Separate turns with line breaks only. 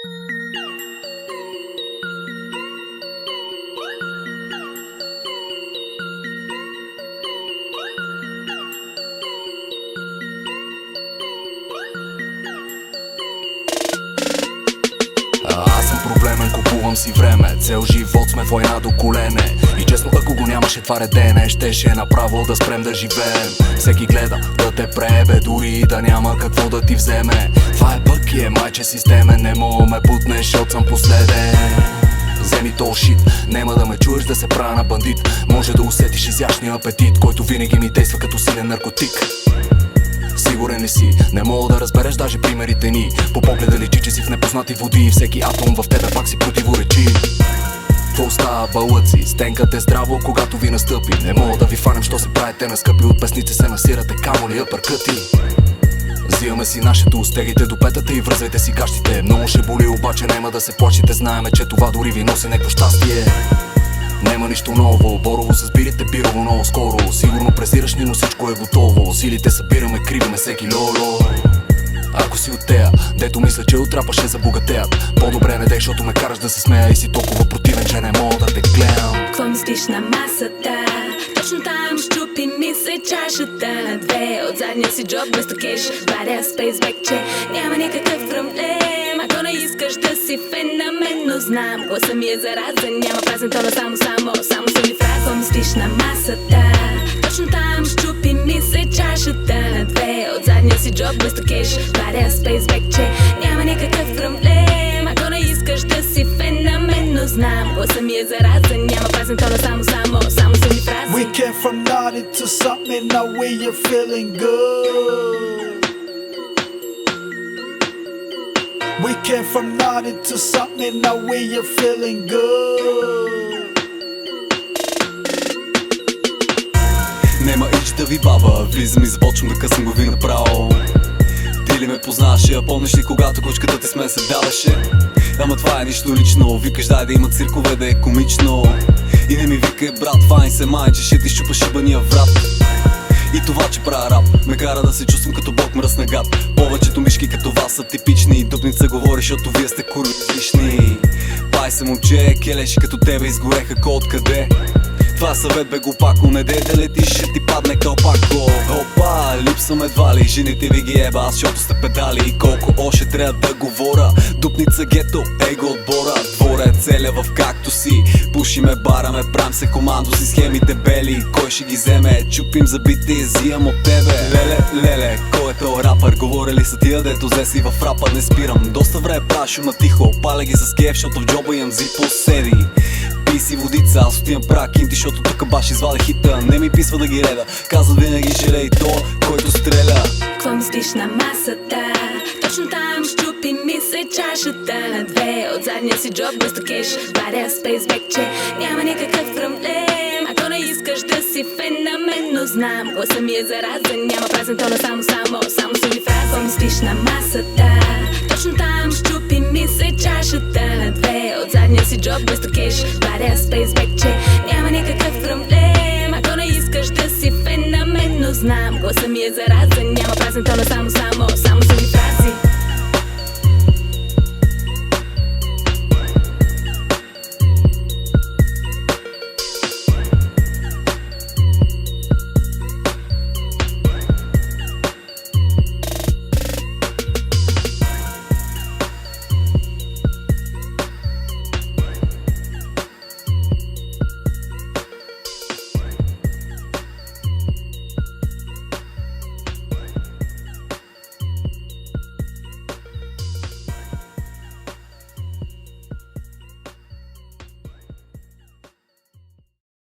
Аз съм проблемен, купувам си време. Цел живот сме война до колене. И честно, ако го нямаше това редене, щеше направо да спрем да живеем. Всеки гледа да те пребе, дори и да няма какво да ти вземе. Това е бък и е майче системен. Не мога ме бутнеш, защото съм последен. Вземи то шит, нема да ме чуеш да се правя на бандит. Може да усетиш изящния апетит, който винаги ми действа като силен наркотик. Сигурен ли си? Не мога да разбереш даже примерите ни. По погледа личи, че си в непознати води и всеки атом в тебе пак си противоречи. Какво става, бълъци? Стенкате здраво, когато ви настъпи. Не мога да ви фанем, що се правите на скъпи. От песните се насирате, камо ли апъркъти. Взимаме си нашето, стегайте до петата и връзвайте си гащите. Много ще боли, обаче нема да се плачите. Знаеме, че това дори ви носи някакво щастие. Нема нищо ново, борово се сбирите, бирово много скоро. Сигурно презираш ни, но всичко е готово. Силите събираме, кривиме всеки лоло. Ако си от тея, дето мисля, че отрапа ще забогатеят, по-добре не дей, защото ме караш да се смея и си толкова противен, че не мога да те гледам.
Какво мислиш на масата? Точно там щупи ми се чашата на две. От задния си джоб без кеш, варя спейсбек, че няма никакъв проблем. Ако не искаш да си феномен, но знам, гласа ми е заразен. Няма празен тона, само съм ми фраза. Какво мислиш на масата? Точно там щупи ми се чашата на две. От задния си джоб без кеш, варя спейсбек, че няма никакъв проблем. Ако не искаш да си феномен, но знам, гласа ми е заразен. Няма празен тона, само съм ми фраза.
We came from nothing to something, now we are feeling good. We came from nothing to something, now we are feeling good.
Нема ич да ви баба, влизам и започвам да късам глави направо. Ти ли ме познаваше, а помниш ли когато кучката ти с мен се даваше? Ама това е нищо лично, викаш дай да има циркове, да е комично. И не ми викай брат, файн се май, че ще ти щупа шибания врат. И това, че правя рап, ме кара да се чувствам като бог мръсна гад. Повечето мишки като вас са типични, дупница говори, защото вие сте курви лишни. Пай се момче, келеши като тебе изгореха ко откъде. Това съвет бе глупако, не дей да летиш, ще ти падне кълпако. Опа, липсвам едва ли, жените ви ги еба, аз защото сте педали. И колко още трябва да говоря, дупница гето, его отбора. Дворец целя в както си, пушиме, бараме, правим се командо си схемите бели. Кой ще ги вземе, чупим забите и взимам от тебе. Леле, кой е то рапър, говорили са тия дето взе си в рапа, не спирам. Доста време правя шума тихо, паля ги с кеф, защото в джоба имам зипо седи. Пи си водица, аз отивам правя кинти, защото тук баш извади хита. Не ми писва да ги реда, казват винаги желей то, който стреля.
Какво мислиш на масата? Точно там щупи ми се чашата на две. От задния си джоб без кеш, варя спейсбек, че няма никакъв проблем. Ако не искаш да си феномен, но знам, гласа ми е заразен. Няма празен тона, само съм ми фраза. Какво мислиш на масата? Точно там щупи ми се чашата на две. От задния си джоб без кеш, варя спейсбек, че няма никакъв проблем. Ако не искаш да си феномен, но знам, гласа ми е заразен. Няма празен тона, само